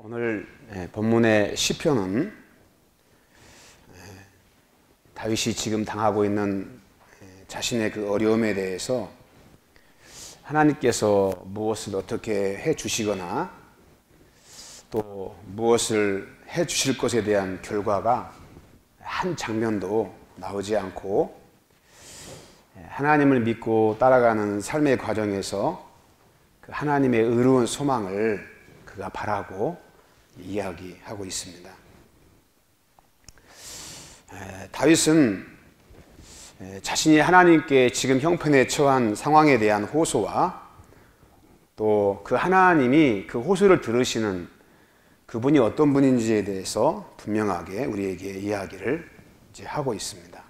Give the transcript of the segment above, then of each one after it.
오늘 본문의 시편은 다윗이 지금 당하고 있는 자신의 그 어려움에 대해서 하나님께서 무엇을 어떻게 해 주시거나 또 무엇을 해 주실 것에 대한 결과가 한 장면도 나오지 않고 하나님을 믿고 따라가는 삶의 과정에서 그 하나님의 의로운 소망을 그가 바라고 이야기하고 있습니다. 다윗은 자신이 하나님께 지금 형편에 처한 상황에 대한 호소와 또 그 하나님이 그 호소를 들으시는 그분이 어떤 분인지에 대해서 분명하게 우리에게 이야기를 이제 하고 있습니다.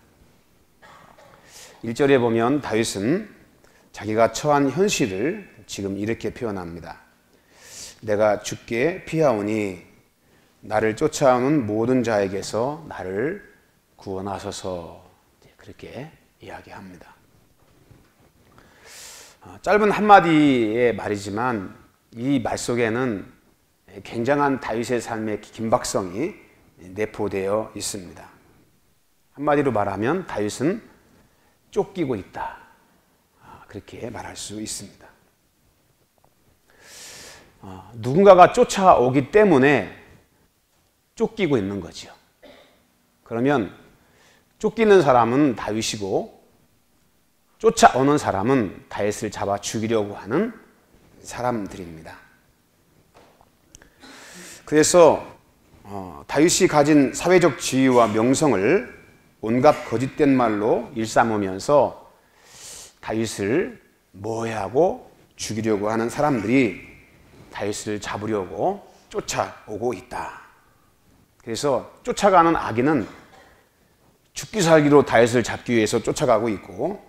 1절에 보면 다윗은 자기가 처한 현실을 지금 이렇게 표현합니다. 내가 주께 피하오니 나를 쫓아오는 모든 자에게서 나를 구원하소서. 그렇게 이야기합니다. 짧은 한마디의 말이지만 이 말 속에는 굉장한 다윗의 삶의 긴박성이 내포되어 있습니다. 한마디로 말하면 다윗은 쫓기고 있다. 그렇게 말할 수 있습니다. 누군가가 쫓아오기 때문에 쫓기고 있는 거죠. 그러면 쫓기는 사람은 다윗이고 쫓아오는 사람은 다윗을 잡아 죽이려고 하는 사람들입니다. 그래서 다윗이 가진 사회적 지위와 명성을 온갖 거짓된 말로 일삼으면서 다윗을 모해하고 죽이려고 하는 사람들이 다윗을 잡으려고 쫓아오고 있다. 그래서 쫓아가는 악인은 죽기 살기로 다윗을 잡기 위해서 쫓아가고 있고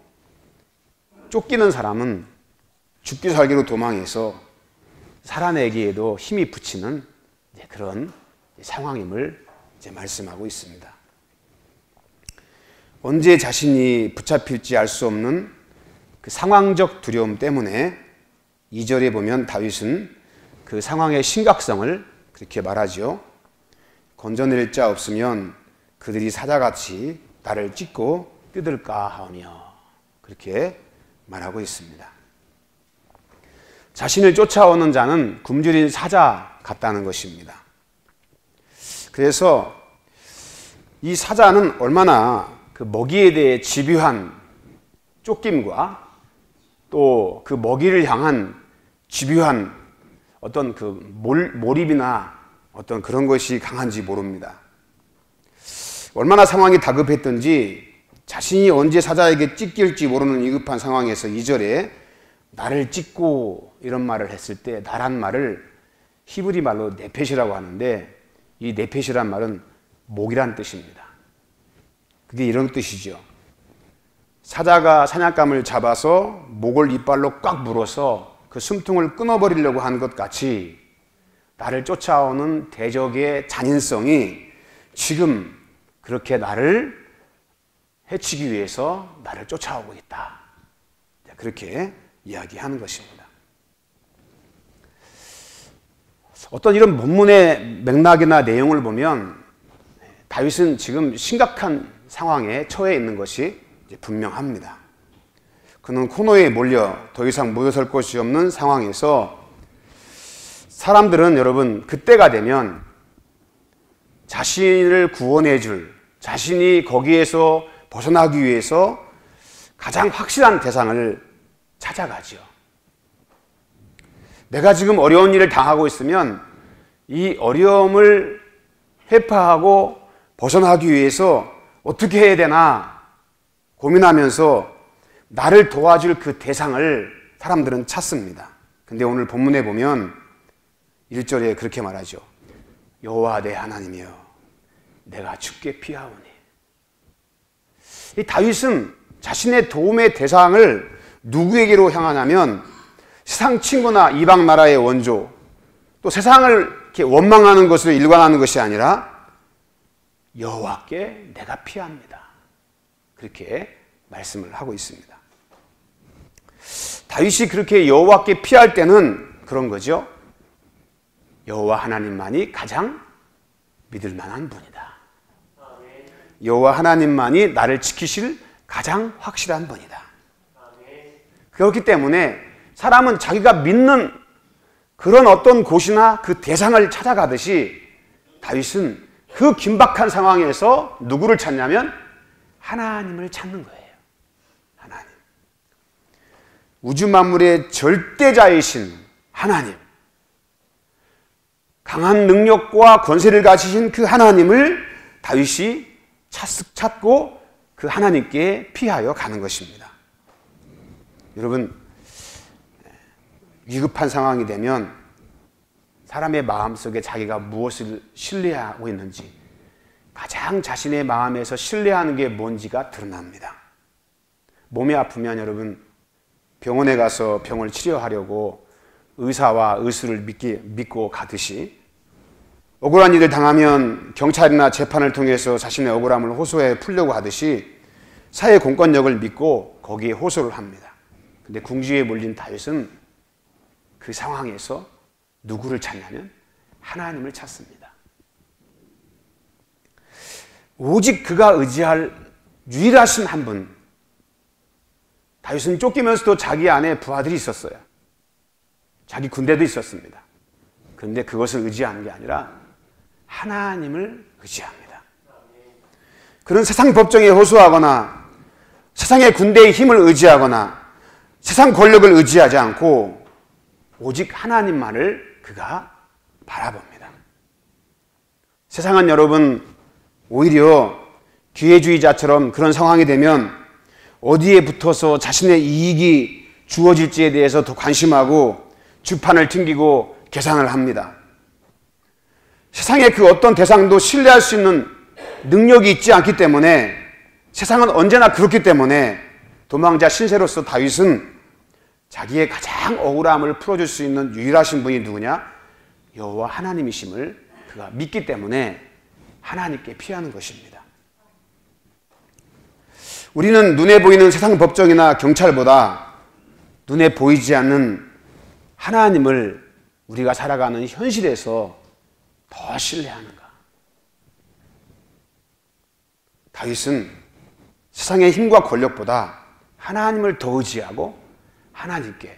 쫓기는 사람은 죽기 살기로 도망해서 살아내기에도 힘이 붙이는 그런 상황임을 이제 말씀하고 있습니다. 언제 자신이 붙잡힐지 알 수 없는 그 상황적 두려움 때문에 2절에 보면 다윗은 그 상황의 심각성을 그렇게 말하죠. 건져낼 자 없으면 그들이 사자같이 나를 찢고 뜯을까 하며 그렇게 말하고 있습니다. 자신을 쫓아오는 자는 굶주린 사자 같다는 것입니다. 그래서 이 사자는 얼마나 그 먹이에 대해 집요한 쫓김과 또 그 먹이를 향한 집요한 어떤 그 몰입이나 어떤 그런 것이 강한지 모릅니다. 얼마나 상황이 다급했던지 자신이 언제 사자에게 찢길지 모르는 위급한 상황에서 2절에 나를 찢고 이런 말을 했을 때 나란 말을 히브리 말로 네펫이라고 하는데 이 네펫이란 말은 목이란 뜻입니다. 그게 이런 뜻이죠. 사자가 사냥감을 잡아서 목을 이빨로 꽉 물어서 그 숨통을 끊어버리려고 하는 것 같이 나를 쫓아오는 대적의 잔인성이 지금 그렇게 나를 해치기 위해서 나를 쫓아오고 있다. 그렇게 이야기하는 것입니다. 어떤 이런 본문의 맥락이나 내용을 보면 다윗은 지금 심각한 상황에 처해 있는 것이 분명합니다. 그는 코너에 몰려 더 이상 물러설 곳이 없는 상황에서 사람들은 여러분 그때가 되면 자신을 구원해 줄 자신이 거기에서 벗어나기 위해서 가장 확실한 대상을 찾아가죠. 내가 지금 어려운 일을 당하고 있으면 이 어려움을 회파하고 벗어나기 위해서 어떻게 해야 되나 고민하면서 나를 도와줄 그 대상을 사람들은 찾습니다. 근데 오늘 본문에 보면 1절에 그렇게 말하죠. 여호와 내 하나님이여 내가 주께 피하오니. 이 다윗은 자신의 도움의 대상을 누구에게로 향하냐면 세상 친구나 이방 나라의 원조 또 세상을 이렇게 원망하는 것으로 일관하는 것이 아니라 여호와께 내가 피합니다. 그렇게 말씀을 하고 있습니다. 다윗이 그렇게 여호와께 피할 때는 그런 거죠. 여호와 하나님만이 가장 믿을 만한 분이다. 여호와 하나님만이 나를 지키실 가장 확실한 분이다. 그렇기 때문에 사람은 자기가 믿는 그런 어떤 곳이나 그 대상을 찾아가듯이 다윗은 그 긴박한 상황에서 누구를 찾냐면 하나님을 찾는 거예요. 하나님. 우주 만물의 절대자이신 하나님. 강한 능력과 권세를 가지신 그 하나님을 다윗이 찾고 그 하나님께 피하여 가는 것입니다. 여러분, 위급한 상황이 되면 사람의 마음속에 자기가 무엇을 신뢰하고 있는지, 가장 자신의 마음에서 신뢰하는 게 뭔지가 드러납니다. 몸이 아프면 여러분, 병원에 가서 병을 치료하려고 의사와 의술을 믿고 가듯이, 억울한 일을 당하면 경찰이나 재판을 통해서 자신의 억울함을 호소해 풀려고 하듯이 사회 공권력을 믿고 거기에 호소를 합니다. 근데 궁지에 몰린 다윗은 그 상황에서 누구를 찾냐면 하나님을 찾습니다. 오직 그가 의지할 유일하신 한 분. 다윗은 쫓기면서도 자기 안에 부하들이 있었어요. 자기 군대도 있었습니다. 그런데 그것을 의지하는 게 아니라 하나님을 의지합니다. 그런 세상 법정에 호소하거나 세상의 군대의 힘을 의지하거나 세상 권력을 의지하지 않고 오직 하나님만을 그가 바라봅니다. 세상은 여러분 오히려 기회주의자처럼 그런 상황이 되면 어디에 붙어서 자신의 이익이 주어질지에 대해서 더 관심하고 주판을 튕기고 계산을 합니다. 세상의 그 어떤 대상도 신뢰할 수 있는 능력이 있지 않기 때문에, 세상은 언제나 그렇기 때문에 도망자 신세로서 다윗은 자기의 가장 억울함을 풀어줄 수 있는 유일하신 분이 누구냐? 여호와 하나님이심을 그가 믿기 때문에 하나님께 피하는 것입니다. 우리는 눈에 보이는 세상 법정이나 경찰보다 눈에 보이지 않는 하나님을 우리가 살아가는 현실에서 더 신뢰하는가? 다윗은 세상의 힘과 권력보다 하나님을 더 의지하고 하나님께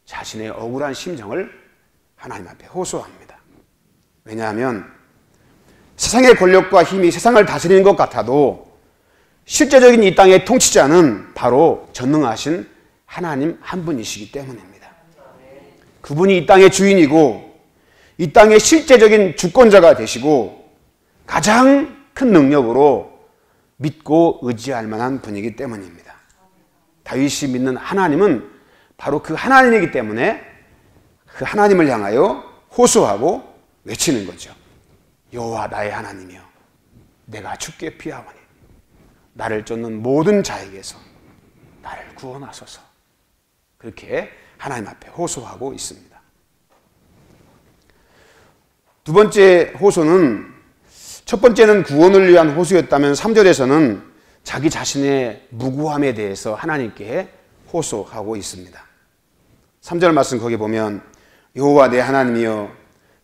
자신의 억울한 심정을 하나님 앞에 호소합니다. 왜냐하면 세상의 권력과 힘이 세상을 다스리는 것 같아도 실제적인 이 땅의 통치자는 바로 전능하신 하나님 한 분이시기 때문입니다. 그분이 이 땅의 주인이고 이 땅의 실제적인 주권자가 되시고 가장 큰 능력으로 믿고 의지할 만한 분이기 때문입니다. 다윗이 믿는 하나님은 바로 그 하나님이기 때문에 그 하나님을 향하여 호소하고 외치는 거죠. 여호와 나의 하나님이여, 내가 주께 피하오니 나를 쫓는 모든 자에게서 나를 구원하소서. 그렇게 하나님 앞에 호소하고 있습니다. 두 번째 호소는, 첫 번째는 구원을 위한 호소였다면 3절에서는 자기 자신의 무고함에 대해서 하나님께 호소하고 있습니다. 3절 말씀 거기 보면 여호와 내 하나님이여,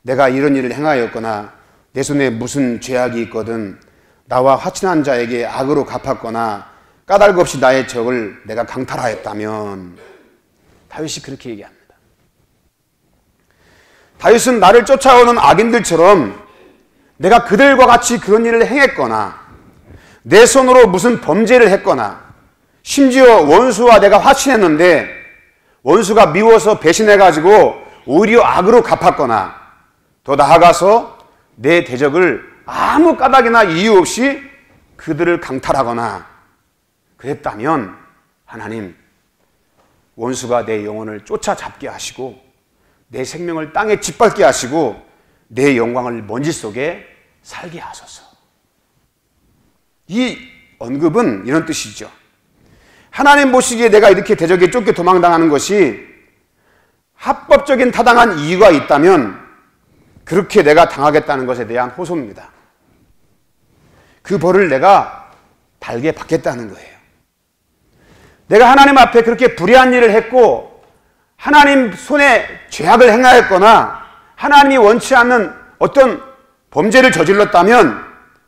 내가 이런 일을 행하였거나 내 손에 무슨 죄악이 있거든 나와 화친한 자에게 악으로 갚았거나 까닭 없이 나의 적을 내가 강탈하였다면. 다윗이 그렇게 얘기합니다. 다윗은 나를 쫓아오는 악인들처럼 내가 그들과 같이 그런 일을 행했거나 내 손으로 무슨 범죄를 했거나 심지어 원수와 내가 화친했는데 원수가 미워서 배신해가지고 오히려 악으로 갚았거나 더 나아가서 내 대적을 아무 까닭이나 이유 없이 그들을 강탈하거나 그랬다면 하나님, 원수가 내 영혼을 쫓아잡게 하시고 내 생명을 땅에 짓밟게 하시고 내 영광을 먼지 속에 살게 하소서. 이 언급은 이런 뜻이죠. 하나님 보시기에 내가 이렇게 대적에 쫓겨 도망당하는 것이 합법적인 타당한 이유가 있다면 그렇게 내가 당하겠다는 것에 대한 호소입니다. 그 벌을 내가 달게 받겠다는 거예요. 내가 하나님 앞에 그렇게 불의한 일을 했고 하나님 손에 죄악을 행하였거나 하나님이 원치 않는 어떤 범죄를 저질렀다면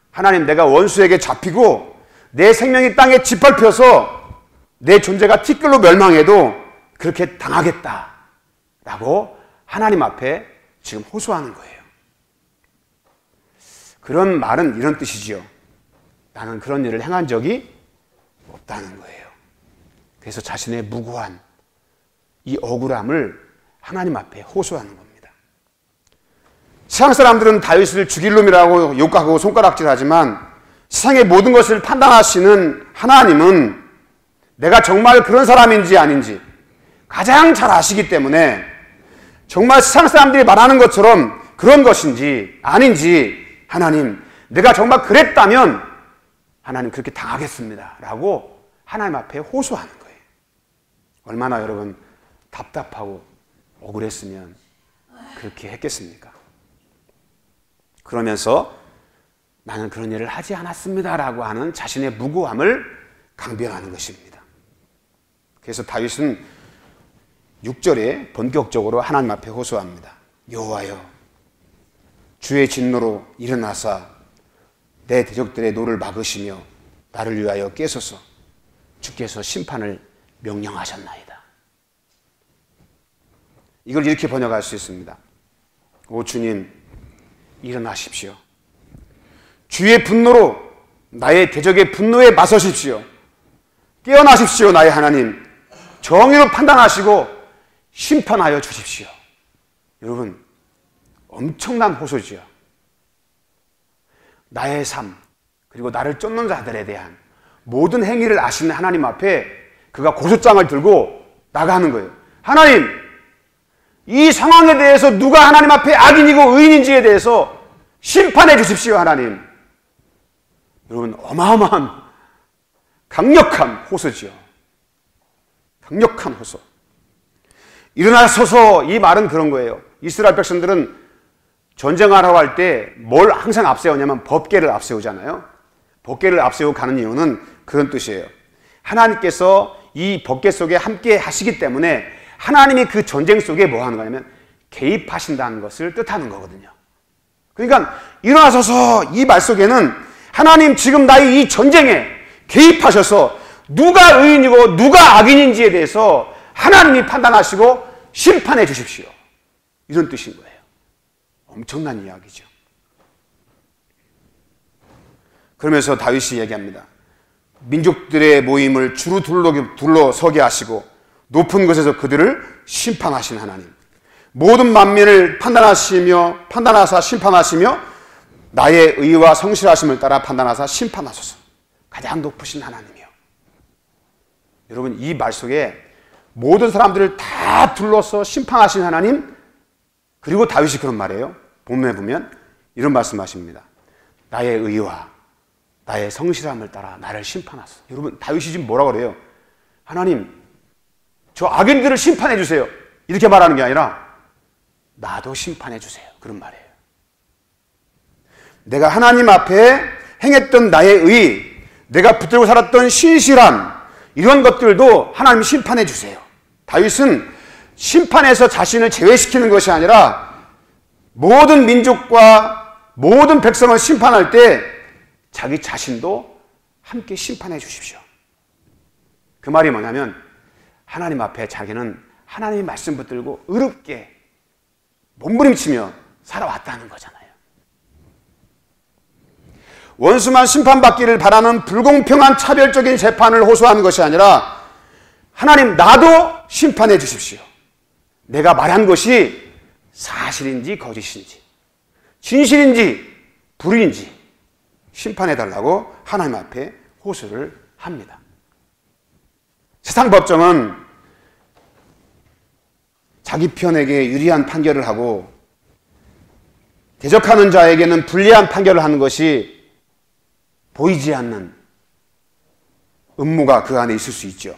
하나님, 내가 원수에게 잡히고 내 생명이 땅에 짓밟혀서 내 존재가 티끌로 멸망해도 그렇게 당하겠다라고 하나님 앞에 지금 호소하는 거예요. 그런 말은 이런 뜻이지요. 나는 그런 일을 행한 적이 없다는 거예요. 그래서 자신의 무고한 이 억울함을 하나님 앞에 호소하는 겁니다. 세상 사람들은 다윗을 죽일 놈이라고 욕하고 손가락질하지만 세상의 모든 것을 판단하시는 하나님은 내가 정말 그런 사람인지 아닌지 가장 잘 아시기 때문에 정말 세상 사람들이 말하는 것처럼 그런 것인지 아닌지 하나님, 내가 정말 그랬다면 하나님 그렇게 당하겠습니다 라고 하나님 앞에 호소하는 거예요. 얼마나 여러분 답답하고 억울했으면 그렇게 했겠습니까? 그러면서 나는 그런 일을 하지 않았습니다 라고 하는 자신의 무고함을 강변하는 것입니다. 그래서 다윗은 6절에 본격적으로 하나님 앞에 호소합니다. 여호와여, 주의 진노로 일어나사 내 대적들의 노를 막으시며 나를 위하여 깨소서. 주께서 심판을 명령하셨나이다. 이걸 이렇게 번역할 수 있습니다. 오 주님, 일어나십시오. 주의 분노로 나의 대적의 분노에 맞서십시오. 깨어나십시오. 나의 하나님, 정의로 판단하시고 심판하여 주십시오. 여러분, 엄청난 호소지요. 나의 삶, 그리고 나를 쫓는 자들에 대한 모든 행위를 아시는 하나님 앞에 그가 고소장을 들고 나가는 거예요. 하나님, 이 상황에 대해서 누가 하나님 앞에 악인이고 의인인지에 대해서 심판해 주십시오. 하나님. 여러분, 어마어마한 강력한 호소지요. 강력한 호소. 일어나서서, 이 말은 그런 거예요. 이스라엘 백성들은 전쟁하라고 할 때 뭘 항상 앞세우냐면 법궤를 앞세우잖아요. 법궤를 앞세우고 가는 이유는 그런 뜻이에요. 하나님께서 이 법궤 속에 함께 하시기 때문에 하나님이 그 전쟁 속에 뭐 하는 거냐면 개입하신다는 것을 뜻하는 거거든요. 그러니까 일어나서서 이 말 속에는 하나님 지금 나의 이 전쟁에 개입하셔서 누가 의인이고 누가 악인인지에 대해서 하나님이 판단하시고 심판해 주십시오. 이런 뜻인 거예요. 엄청난 이야기죠. 그러면서 다윗이 얘기합니다. 민족들의 모임을 주로 둘러서게 하시고 높은 곳에서 그들을 심판하신 하나님, 모든 만민을 판단하사 심판하시며 나의 의와 성실하심을 따라 판단하사 심판하소서. 가장 높으신 하나님이요. 여러분, 이 말 속에 모든 사람들을 다 둘러서 심판하신 하나님, 그리고 다윗이 그런 말이에요. 본문에 보면 이런 말씀하십니다. 나의 의와 나의 성실함을 따라 나를 심판하소서. 여러분, 다윗이 지금 뭐라고 그래요? 하나님, 저 악인들을 심판해 주세요. 이렇게 말하는 게 아니라 나도 심판해 주세요. 그런 말이에요. 내가 하나님 앞에 행했던 나의 의, 내가 붙들고 살았던 신실함, 이런 것들도 하나님 심판해 주세요. 다윗은 심판에서 자신을 제외시키는 것이 아니라 모든 민족과 모든 백성을 심판할 때 자기 자신도 함께 심판해 주십시오. 그 말이 뭐냐면 하나님 앞에 자기는 하나님의 말씀 붙들고 의롭게 몸부림치며 살아왔다는 거잖아요. 원수만 심판받기를 바라는 불공평한 차별적인 재판을 호소하는 것이 아니라 하나님, 나도 심판해 주십시오. 내가 말한 것이 사실인지 거짓인지, 진실인지 불인지 심판해 달라고 하나님 앞에 호소를 합니다. 세상 법정은 자기 편에게 유리한 판결을 하고 대적하는 자에게는 불리한 판결을 하는 것이 보이지 않는 음모가 그 안에 있을 수 있죠.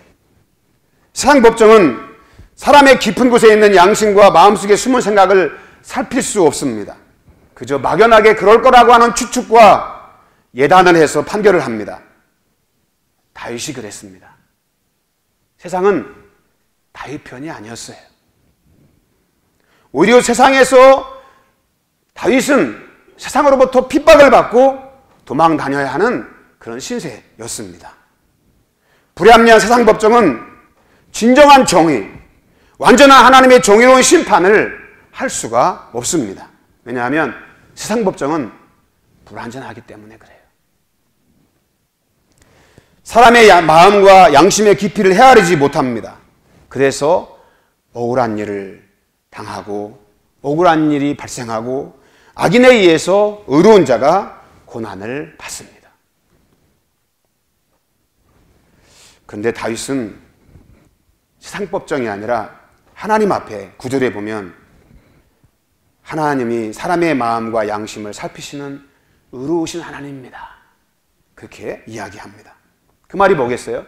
세상 법정은 사람의 깊은 곳에 있는 양심과 마음속에 숨은 생각을 살필 수 없습니다. 그저 막연하게 그럴 거라고 하는 추측과 예단을 해서 판결을 합니다. 다윗이 그랬습니다. 세상은 다윗 편이 아니었어요. 오히려 세상에서 다윗은 세상으로부터 핍박을 받고 도망 다녀야 하는 그런 신세였습니다. 불합리한 세상 법정은 진정한 정의, 완전한 하나님의 정의로운 심판을 할 수가 없습니다. 왜냐하면 세상 법정은 불완전하기 때문에 그래요. 사람의 마음과 양심의 깊이를 헤아리지 못합니다. 그래서 억울한 일을 당하고 억울한 일이 발생하고 악인에 의해서 의로운 자가 고난을 받습니다. 그런데 다윗은 세상 법정이 아니라 하나님 앞에 9절에 보면 하나님이 사람의 마음과 양심을 살피시는 의로우신 하나님입니다. 그렇게 이야기합니다. 그 말이 뭐겠어요?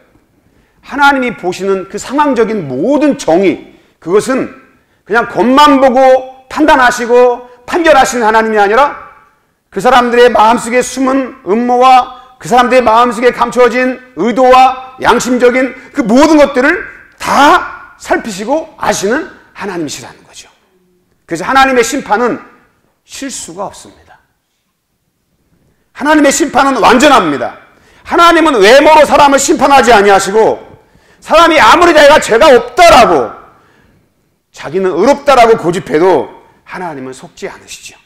하나님이 보시는 그 상황적인 모든 정의, 그것은 그냥 겉만 보고 판단하시고 판결하시는 하나님이 아니라 그 사람들의 마음속에 숨은 음모와 그 사람들의 마음속에 감춰진 의도와 양심적인 그 모든 것들을 다 살피시고 아시는 하나님이시라는 거죠. 그래서 하나님의 심판은 실수가 없습니다. 하나님의 심판은 완전합니다. 하나님은 외모로 사람을 심판하지 아니하시고 사람이 아무리 자기가 죄가 없다라고 자기는 의롭다라고 고집해도 하나님은 속지 않으시죠.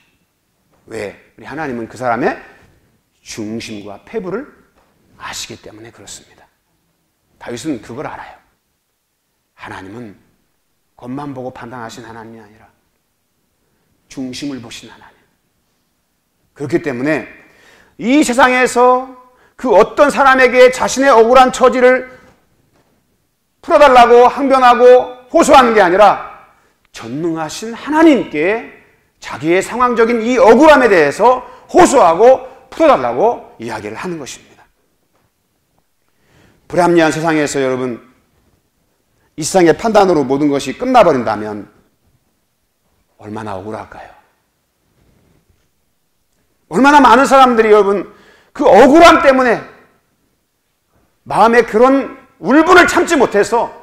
왜? 우리 하나님은 그 사람의 중심과 패부를 아시기 때문에 그렇습니다. 다윗은 그걸 알아요. 하나님은 겉만 보고 판단하신 하나님이 아니라 중심을 보신 하나님. 그렇기 때문에 이 세상에서 그 어떤 사람에게 자신의 억울한 처지를 풀어달라고 항변하고 호소하는 게 아니라 전능하신 하나님께 자기의 상황적인 이 억울함에 대해서 호소하고 풀어달라고 이야기를 하는 것입니다. 불합리한 세상에서 여러분, 이 세상의 판단으로 모든 것이 끝나버린다면 얼마나 억울할까요? 얼마나 많은 사람들이 여러분 그 억울함 때문에 마음에 그런 울분을 참지 못해서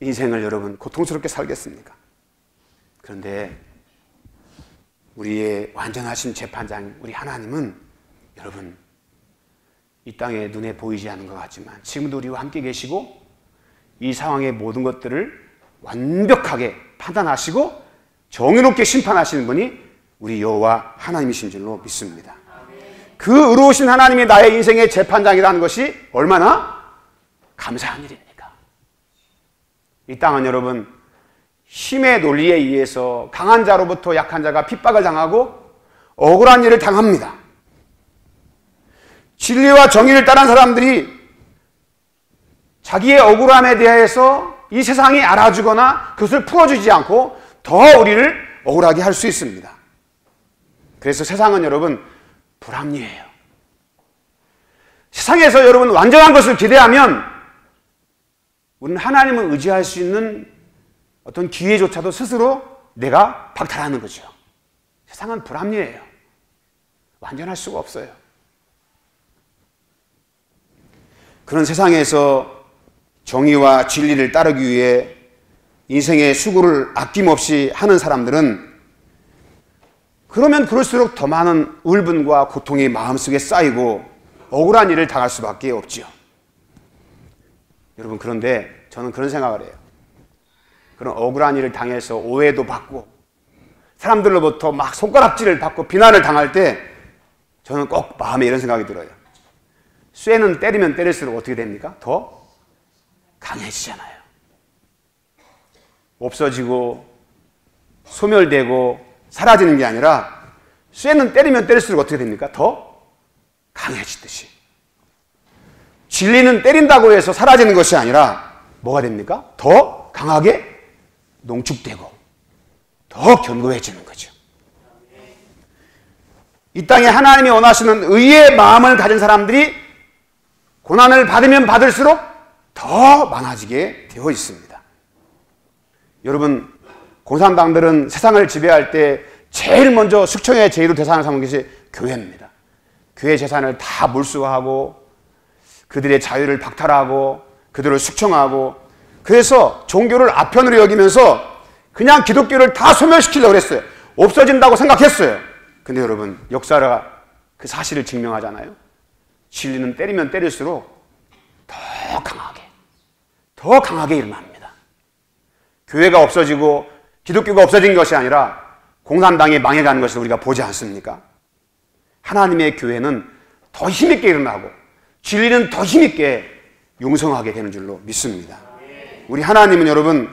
인생을 여러분 고통스럽게 살겠습니까? 그런데 우리의 완전하신 재판장 우리 하나님은 여러분 이 땅에 눈에 보이지 않는 것 같지만 지금도 우리와 함께 계시고 이 상황의 모든 것들을 완벽하게 판단하시고 정의롭게 심판하시는 분이 우리 여호와 하나님이신 줄로 믿습니다. 그 의로우신 하나님이 나의 인생의 재판장이라는 것이 얼마나 감사한 일입니까? 이 땅은 여러분 힘의 논리에 의해서 강한 자로부터 약한 자가 핍박을 당하고 억울한 일을 당합니다. 진리와 정의를 따른 사람들이 자기의 억울함에 대해서 이 세상이 알아주거나 그것을 풀어주지 않고 더 우리를 억울하게 할 수 있습니다. 그래서 세상은 여러분 불합리해요. 세상에서 여러분 완전한 것을 기대하면 우리는 하나님을 의지할 수 있는 어떤 기회조차도 스스로 내가 박탈하는 거죠. 세상은 불합리해요. 완전할 수가 없어요. 그런 세상에서 정의와 진리를 따르기 위해 인생의 수고를 아낌없이 하는 사람들은 그러면 그럴수록 더 많은 울분과 고통이 마음속에 쌓이고 억울한 일을 당할 수밖에 없지요. 여러분 그런데 저는 그런 생각을 해요. 그런 억울한 일을 당해서 오해도 받고 사람들로부터 막 손가락질을 받고 비난을 당할 때 저는 꼭 마음에 이런 생각이 들어요. 쇠는 때리면 때릴수록 어떻게 됩니까? 더 강해지잖아요. 없어지고 소멸되고 사라지는 게 아니라 쇠는 때리면 때릴수록 어떻게 됩니까? 더 강해지듯이. 진리는 때린다고 해서 사라지는 것이 아니라 뭐가 됩니까? 더 강하게 농축되고 더 견고해지는 거죠. 이 땅에 하나님이 원하시는 의의 마음을 가진 사람들이 고난을 받으면 받을수록 더 많아지게 되어 있습니다. 여러분 공산당들은 세상을 지배할 때 제일 먼저 숙청의 제1호 대상을 삼은 것이 교회입니다. 교회 재산을 다 몰수하고 그들의 자유를 박탈하고 그들을 숙청하고 그래서 종교를 아편으로 여기면서 그냥 기독교를 다 소멸시키려고 했어요. 없어진다고 생각했어요. 근데 여러분, 역사가 그 사실을 증명하잖아요. 진리는 때리면 때릴수록 더 강하게 일어납니다. 교회가 없어지고 기독교가 없어진 것이 아니라 공산당이 망해가는 것을 우리가 보지 않습니까? 하나님의 교회는 더 힘있게 일어나고 진리는 더 힘있게 융성하게 되는 줄로 믿습니다. 우리 하나님은 여러분,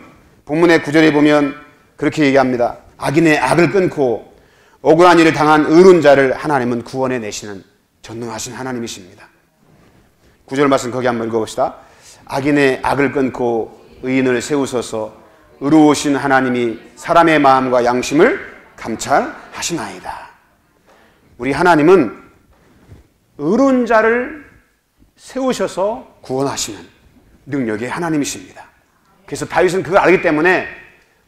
본문의 9절에 보면 그렇게 얘기합니다. 악인의 악을 끊고 억울한 일을 당한 의로운 자를 하나님은 구원해 내시는 전능하신 하나님이십니다. 9절 말씀 거기 한번 읽어봅시다. 악인의 악을 끊고 의인을 세우소서. 의로우신 하나님이 사람의 마음과 양심을 감찰하시나이다. 우리 하나님은 의로운 자를 세우셔서 구원하시는 능력의 하나님이십니다. 그래서 다윗은 그걸 알기 때문에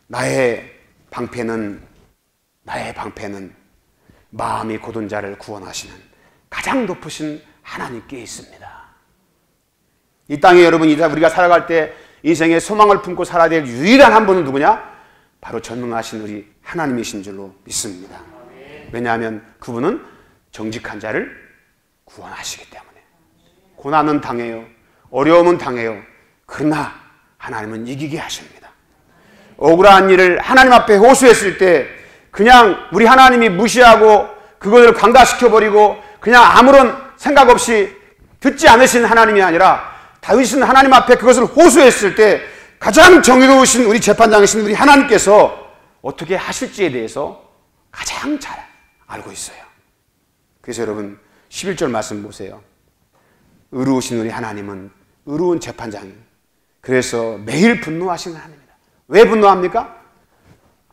나의 방패는 마음이 곧은 자를 구원하시는 가장 높으신 하나님께 있습니다. 이 땅에 여러분, 이제 우리가 살아갈 때 인생의 소망을 품고 살아야 될 유일한 한 분은 누구냐? 바로 전능하신 우리 하나님이신 줄로 믿습니다. 왜냐하면 그분은 정직한 자를 구원하시기 때문에. 고난은 당해요. 어려움은 당해요. 그러나 하나님은 이기게 하십니다. 억울한 일을 하나님 앞에 호소했을 때 그냥 우리 하나님이 무시하고 그것을 강다시켜버리고 그냥 아무런 생각 없이 듣지 않으신 하나님이 아니라 다윗은 하나님 앞에 그것을 호소했을 때 가장 정의로우신 우리 재판장이신 우리 하나님께서 어떻게 하실지에 대해서 가장 잘 알고 있어요. 그래서 여러분 11절 말씀 보세요. 의로우신 우리 하나님은 의로운 재판장이에요. 그래서 매일 분노하시는 하나님입니다. 왜 분노합니까?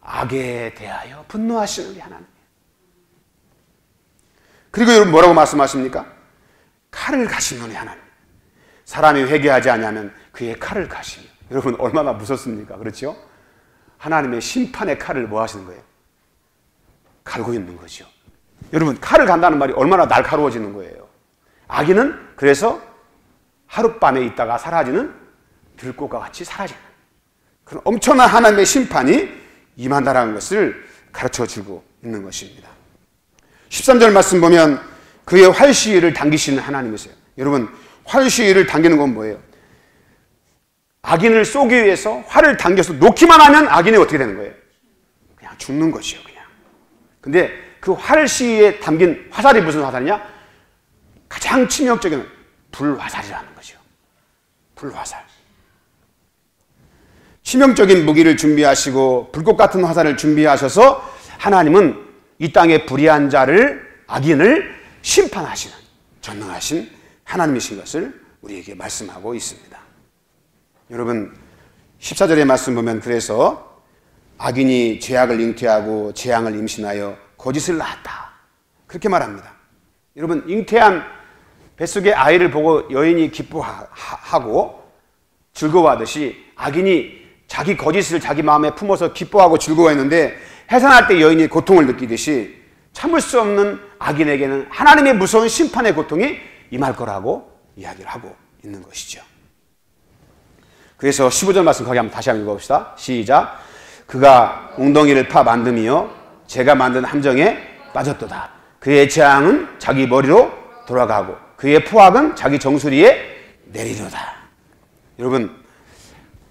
악에 대하여 분노하시는 우리 하나님. 그리고 여러분 뭐라고 말씀하십니까? 칼을 가시는 우리 하나님. 사람이 회개하지 않으면 그의 칼을 가시며. 여러분 얼마나 무섭습니까? 그렇죠? 하나님의 심판의 칼을 뭐 하시는 거예요? 갈고 있는 거죠. 여러분 칼을 간다는 말이 얼마나 날카로워지는 거예요. 악인은 그래서 하룻밤에 있다가 사라지는 들꽃과 같이 사라지는 그런 엄청난 하나님의 심판이 임한다라는 것을 가르쳐주고 있는 것입니다. 13절 말씀 보면 그의 활시위를 당기시는 하나님이세요. 여러분 활시위를 당기는 건 뭐예요? 악인을 쏘기 위해서 활을 당겨서 놓기만 하면 악인이 어떻게 되는 거예요? 그냥 죽는 것이요, 그냥. 근데 그 활시위에 담긴 화살이 무슨 화살이냐? 가장 치명적인 불화살이라는 거죠. 불화살. 치명적인 무기를 준비하시고 불꽃 같은 화살을 준비하셔서 하나님은 이 땅의 불의한 자를, 악인을 심판하시는 전능하신 하나님이신 것을 우리에게 말씀하고 있습니다. 여러분 14절의 말씀 보면 그래서 악인이 죄악을 잉태하고 재앙을 임신하여 거짓을 낳았다. 그렇게 말합니다. 여러분 잉태한 뱃속의 아이를 보고 여인이 기뻐하고 즐거워하듯이 악인이 자기 거짓을 자기 마음에 품어서 기뻐하고 즐거워했는데 해산할 때 여인이 고통을 느끼듯이 참을 수 없는 악인에게는 하나님의 무서운 심판의 고통이 임할 거라고 이야기를 하고 있는 것이죠. 그래서 15절 말씀 거기 한번 다시 한번 읽어봅시다. 시작. 그가 웅덩이를 파 만듦이요 제가 만든 함정에 빠졌도다. 그의 재앙은 자기 머리로 돌아가고 그의 포악은 자기 정수리에 내리도다. 여러분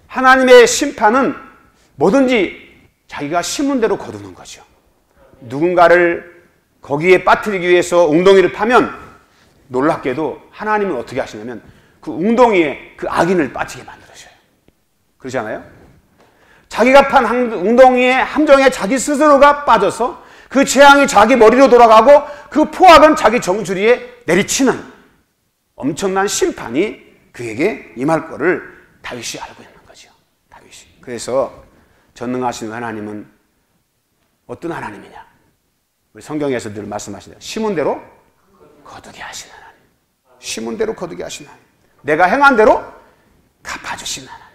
하나님의 심판은 뭐든지 자기가 심은 대로 거두는 거죠. 누군가를 거기에 빠뜨리기 위해서 웅덩이를 파면 놀랍게도 하나님은 어떻게 하시냐면 그 웅덩이에 그 악인을 빠지게 만들어줘요. 그렇지 않아요? 자기가 판 웅덩이의 함정에 자기 스스로가 빠져서 그 재앙이 자기 머리로 돌아가고 그 포악은 자기 정수리에 내리치는 엄청난 심판이 그에게 임할 거를 다윗이 알고 있는 거죠. 다윗이. 그래서 전능하신 하나님은 어떤 하나님이냐? 우리 성경에서 늘 말씀하시죠. 심은 대로 거두게 하시는 하나님. 심은 대로 거두게 하시는 하나님. 내가 행한 대로 갚아주시는 하나님.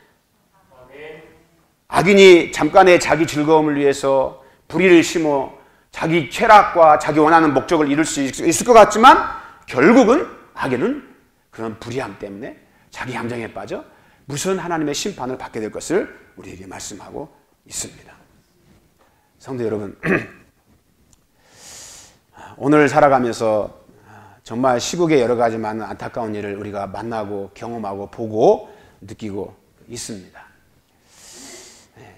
악인이 잠깐의 자기 즐거움을 위해서 불의를 심어 자기 쾌락과 자기 원하는 목적을 이룰 수 있을 것 같지만 결국은 악인은 그런 불의함 때문에 자기 함정에 빠져 무서운 하나님의 심판을 받게 될 것을 우리에게 말씀하고 있습니다. 성도 여러분, 오늘 살아가면서 정말 시국의 여러 가지 많은 안타까운 일을 우리가 만나고 경험하고 보고 느끼고 있습니다.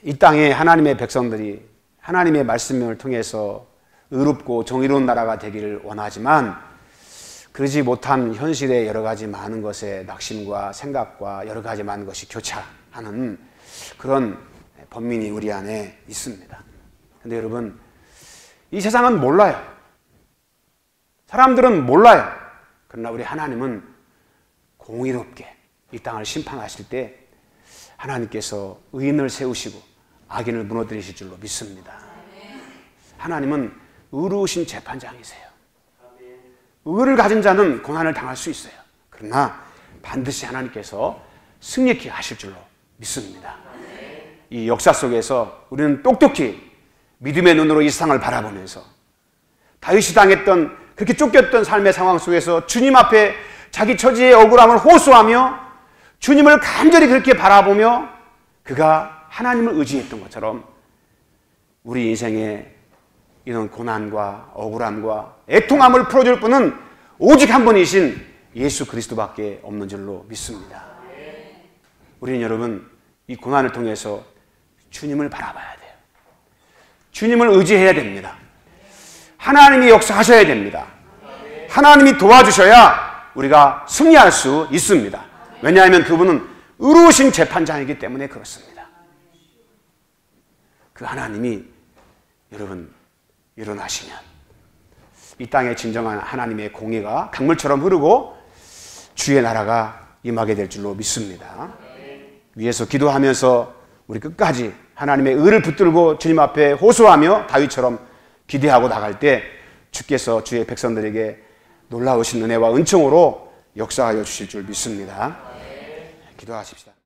이 땅에 하나님의 백성들이 하나님의 말씀을 통해서 의롭고 정의로운 나라가 되기를 원하지만 그러지 못한 현실의 여러 가지 많은 것에 낙심과 생각과 여러 가지 많은 것이 교차하는 그런 범민이 우리 안에 있습니다. 근데 여러분, 이 세상은 몰라요. 사람들은 몰라요. 그러나 우리 하나님은 공의롭게 이 땅을 심판하실 때 하나님께서 의인을 세우시고 악인을 무너뜨리실 줄로 믿습니다. 하나님은 의로우신 재판장이세요. 의를 가진 자는 고난을 당할 수 있어요. 그러나 반드시 하나님께서 승리케 하실 줄로 믿습니다. 이 역사 속에서 우리는 똑똑히 믿음의 눈으로 이 세상을 바라보면서 다윗이 당했던 그렇게 쫓겼던 삶의 상황 속에서 주님 앞에 자기 처지의 억울함을 호소하며 주님을 간절히 그렇게 바라보며 그가 하나님을 의지했던 것처럼 우리 인생에 이런 고난과 억울함과 애통함을 풀어줄 분은 오직 한 분이신 예수 그리스도밖에 없는 줄로 믿습니다. 우리는 여러분 이 고난을 통해서 주님을 바라봐야 돼요. 주님을 의지해야 됩니다. 하나님이 역사하셔야 됩니다. 하나님이 도와주셔야 우리가 승리할 수 있습니다. 왜냐하면 그분은 의로우신 재판장이기 때문에 그렇습니다. 그 하나님이 여러분 일어나시면 이 땅에 진정한 하나님의 공의가 강물처럼 흐르고 주의 나라가 임하게 될 줄로 믿습니다. 위에서 기도하면서 우리 끝까지 하나님의 의를 붙들고 주님 앞에 호소하며 다윗처럼 기대하고 나갈 때 주께서 주의 백성들에게 놀라우신 은혜와 은총으로 역사하여 주실 줄 믿습니다. 기도하십시다.